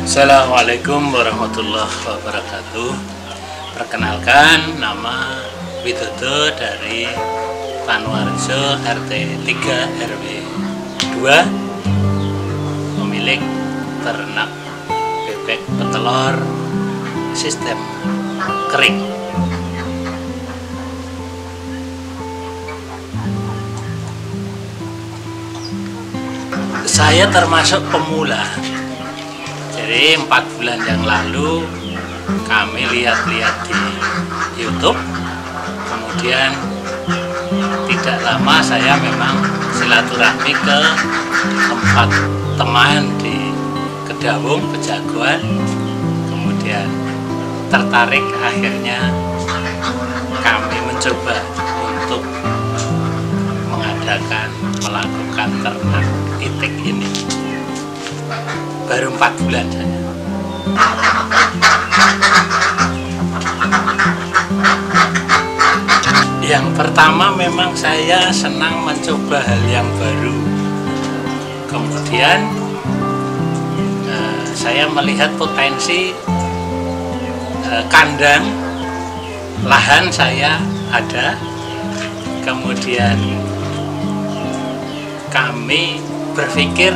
Assalamualaikum warahmatullahi wabarakatuh. Perkenalkan, nama Widodo dari Panuarjo RT 3 RW 2, pemilik ternak bebek petelur sistem kering. Saya termasuk pemula. Jadi 4 bulan yang lalu kami lihat-lihat di YouTube, kemudian tidak lama saya memang silaturahmi ke tempat teman di Kedawung, Pejagoan, kemudian tertarik, akhirnya kami mencoba untuk melakukan ternak itik ini. Baru 4 bulan saja. Yang pertama memang saya senang mencoba hal yang baru. Kemudian saya melihat potensi kandang, lahan saya ada. Kemudian kami berpikir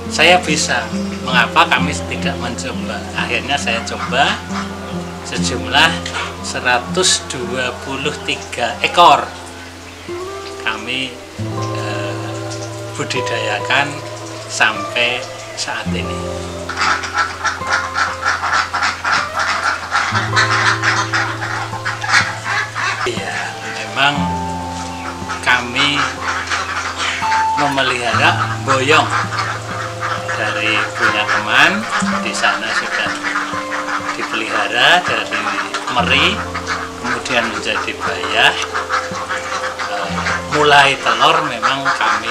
saya bisa, mengapa kami tidak mencoba. Akhirnya saya coba sejumlah 123 ekor kami budidayakan sampai saat ini. Iya, memang kami memelihara boyong dari punya teman. Di sana sudah dipelihara dari meri, kemudian menjadi bayah. Mulai telur memang kami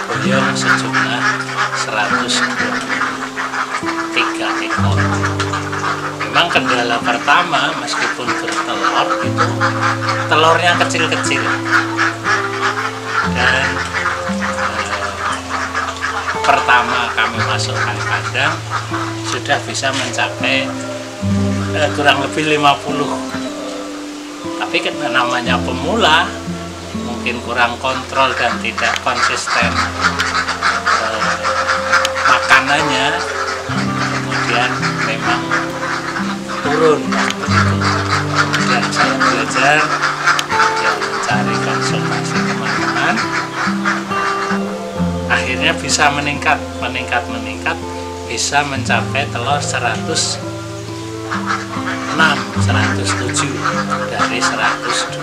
boyong sejumlah 123 ekor. Memang kendala pertama, meskipun bertelur itu telurnya kecil-kecil, dan pertama kami masukkan kandang sudah bisa mencapai kurang lebih 50. Tapi namanya pemula, mungkin kurang kontrol dan tidak konsisten makanannya, kemudian memang turun. Kemudian saya belajar, kemudian mencari konsultasi teman-teman, akhirnya bisa meningkat, bisa mencapai telur 106, 107 dari 123.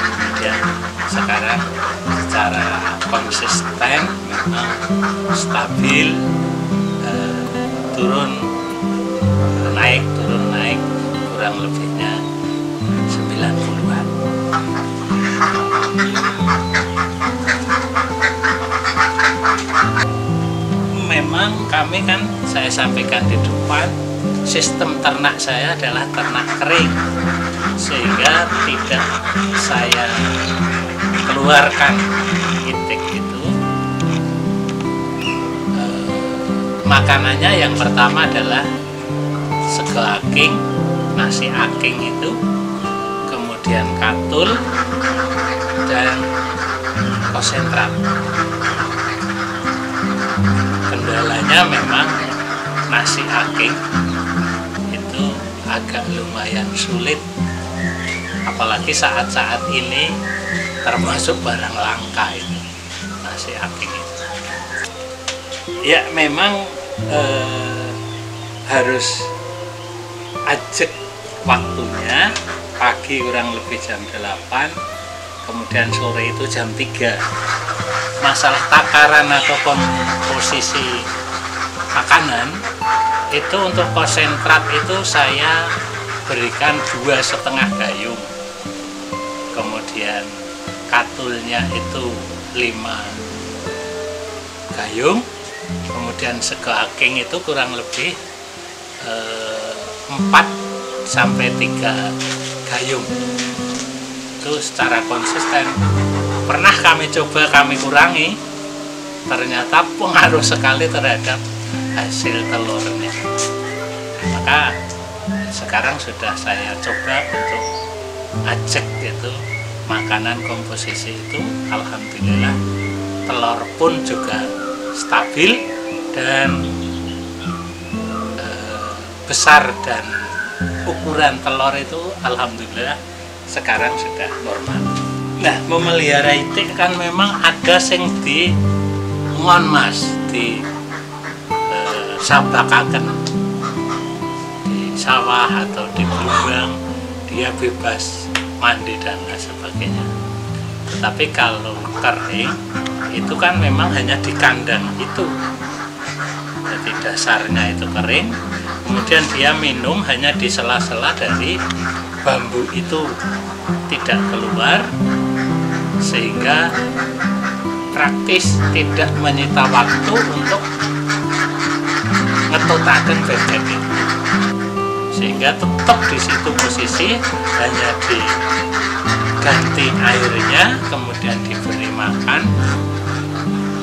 Kemudian sekarang secara konsisten memang stabil, turun naik, kurang lebihnya 90-an. Memang kami kan, saya sampaikan di depan, sistem ternak saya adalah ternak kering, sehingga tidak saya keluarkan itik itu. Makanannya yang pertama adalah sego aking, nasi aking itu, kemudian katul dan konsentrat. Kendalanya memang nasi aking itu agak lumayan sulit, apalagi saat-saat ini termasuk barang langka itu nasi aking itu. Ya memang harus ajak waktunya, pagi kurang lebih jam 8, kemudian sore itu jam 3. Masalah takaran atau komposisi makanan Itu untuk konsentrat itu saya berikan 2,5 gayung, kemudian katulnya itu 5 gayung, kemudian sego aking itu kurang lebih 4-3 gayung. Itu secara konsisten. Pernah kami coba, kami kurangi, ternyata pengaruh sekali terhadap hasil telurnya. Maka sekarang sudah saya coba untuk ajak gitu makanan komposisi itu, alhamdulillah telur pun juga stabil dan besar, dan ukuran telur itu alhamdulillah sekarang sudah normal. Nah, memelihara itik kan memang ada sing di ngon mas, di sabakaken di sawah atau di blumbang, dia bebas mandi dan lain sebagainya. Tetapi kalau kering itu kan memang hanya di kandang itu, jadi dasarnya itu kering, kemudian dia minum hanya di sela-sela dari bambu itu, tidak keluar, sehingga praktis tidak menyita waktu untuk ngetutaken bebek itu, sehingga tetap di situ posisi, hanya diganti airnya, kemudian diberi makan,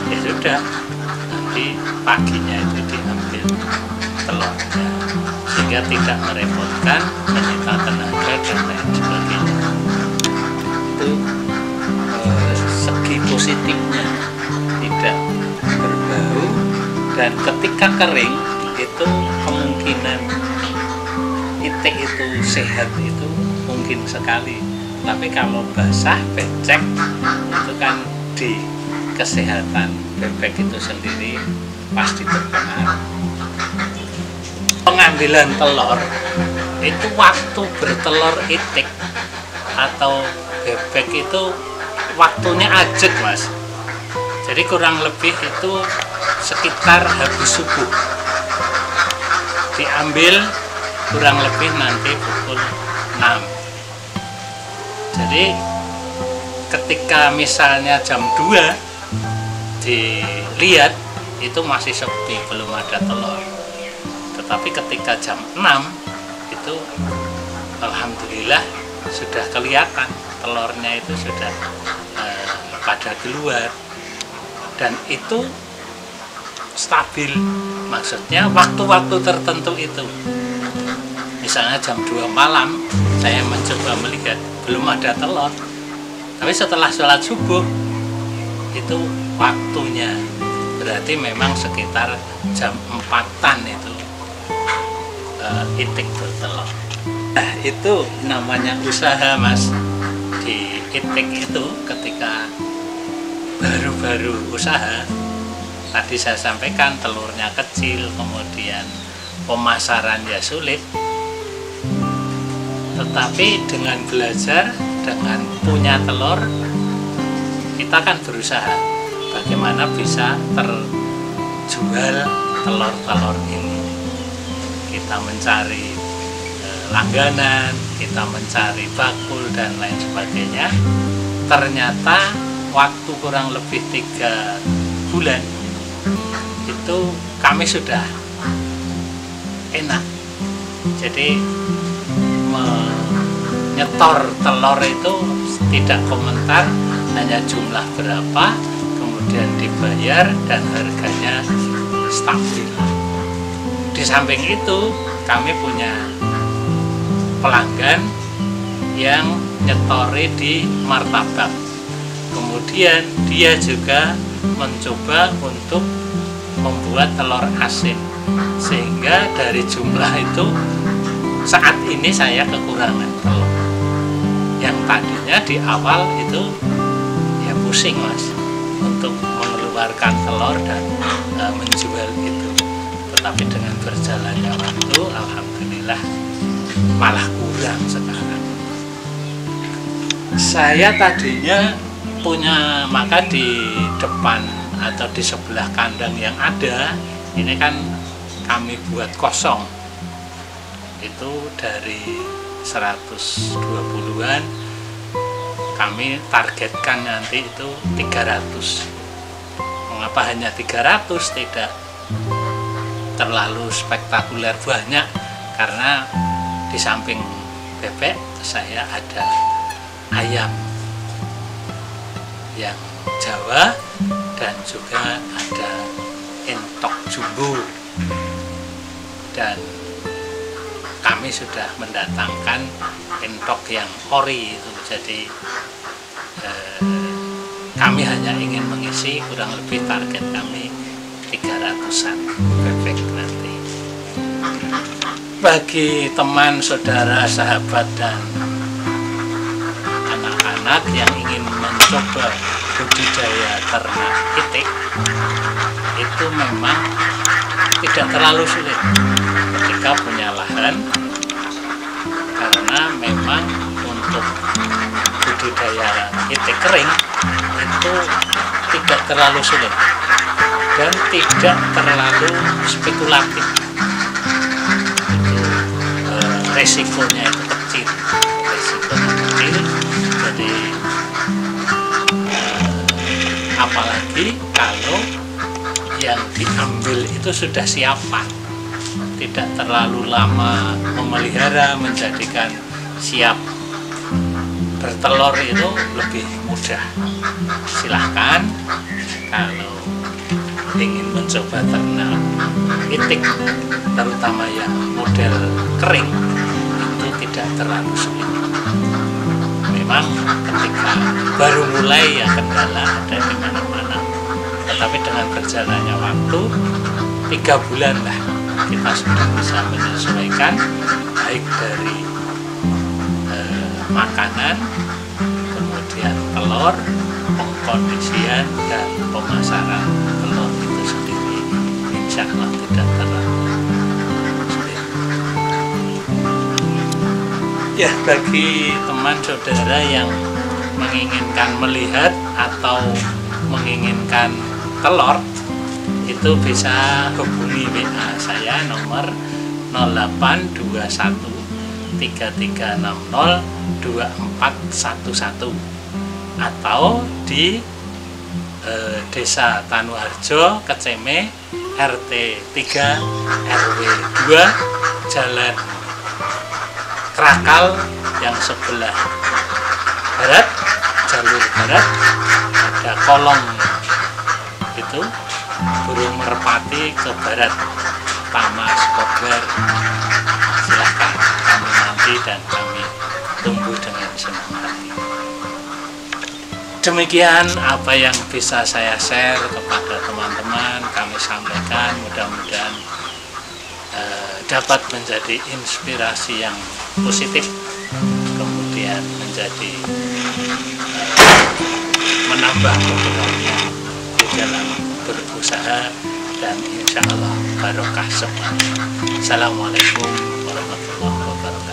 ya sudah, nanti paginya itu diambil telurnya, sehingga tidak merepotkan, menyita tenaga dan lain sebagainya. Itu segi positifnya, tidak berbau, dan ketika kering itu kemungkinan itik itu sehat itu mungkin sekali. Tapi kalau basah, becek, itu kan di kesehatan bebek itu sendiri pasti berpengaruh. Pengambilan telur itu waktu bertelur itik atau bebek itu waktunya ajek mas, jadi kurang lebih itu sekitar habis subuh diambil, kurang lebih nanti pukul 6. Jadi ketika misalnya jam 2 dilihat itu masih sepi, belum ada telur. Tetapi ketika jam 6 itu alhamdulillah sudah kelihatan telurnya, itu sudah pada keluar, dan itu stabil. Maksudnya waktu-waktu tertentu itu, misalnya jam 2 malam saya mencoba melihat belum ada telur, tapi setelah sholat subuh itu waktunya, berarti memang sekitar jam 4-an itu itik bertelur. Nah, itu namanya usaha mas. Di itik itu ketika baru-baru usaha, tadi saya sampaikan telurnya kecil, kemudian pemasarannya sulit. Tetapi dengan belajar, dengan punya telur, kita kan berusaha bagaimana bisa terjual telur-telur ini. Kita mencari langganan, kita mencari bakul dan lain sebagainya. Ternyata waktu kurang lebih 3 bulan itu kami sudah enak. Jadi menyetor telur itu tidak komentar, hanya jumlah berapa, kemudian dibayar dan harganya stabil. Di samping itu kami punya pelanggan yang nyetori di martabak, kemudian dia juga mencoba untuk membuat telur asin, sehingga dari jumlah itu saat ini saya kekurangan telur. Yang tadinya di awal itu ya pusing mas untuk mengeluarkan telur dan menjual itu, tetapi dengan berjalannya waktu alhamdulillah malah kurang sekarang. Saya tadinya punya, maka di depan atau di sebelah kandang yang ada ini kan kami buat kosong itu dari 120-an kami targetkan nanti itu 300. Mengapa hanya 300, tidak terlalu spektakuler banyak, karena di samping bebek saya ada ayam yang Jawa dan juga ada entok jumbo, dan kami sudah mendatangkan entok yang ori itu. Jadi kami hanya ingin mengisi, kurang lebih target kami 300-an bebek nanti. Bagi teman, saudara, sahabat, dan anak-anak yang ingin mencoba budidaya ternak itik, itu memang tidak terlalu sulit ketika punya lahan, karena memang untuk budidaya itik kering itu tidak terlalu sulit dan tidak terlalu spekulatif. Resikonya itu kecil, jadi apalagi kalau yang diambil itu sudah siapan, tidak terlalu lama memelihara, menjadikan siap bertelur itu lebih mudah. Silahkan kalau ingin mencoba ternak itik, terutama yang model kering, itu tidak terlalu sulit. Memang ketika baru mulai ya kendala ada di mana-mana, tetapi dengan berjalannya waktu 3 bulan lah kita sudah bisa menyesuaikan, baik dari makanan, kemudian telur, pengkondisian, dan pemasaran telur itu sendiri, insya Allah tidak terlalu sulit. Ya, bagi teman saudara yang menginginkan melihat atau menginginkan telur, itu bisa hubungi WA saya nomor 0821 3360 2411 atau di Desa Tanuharjo, Keceme, RT 3 RW 2, Jalan Krakal yang sebelah barat, jalur barat, ada kolong itu burung merpati ke barat, Tamas Kober. Silahkan kami nanti dan kami tunggu dengan senang hati. Demikian apa yang bisa saya share kepada teman-teman, kami sampaikan, mudah-mudahan dapat menjadi inspirasi yang positif, kemudian menjadi menambah keberanian di dalam berusaha, dan insya Allah barokah semua. Assalamualaikum warahmatullahi wabarakatuh.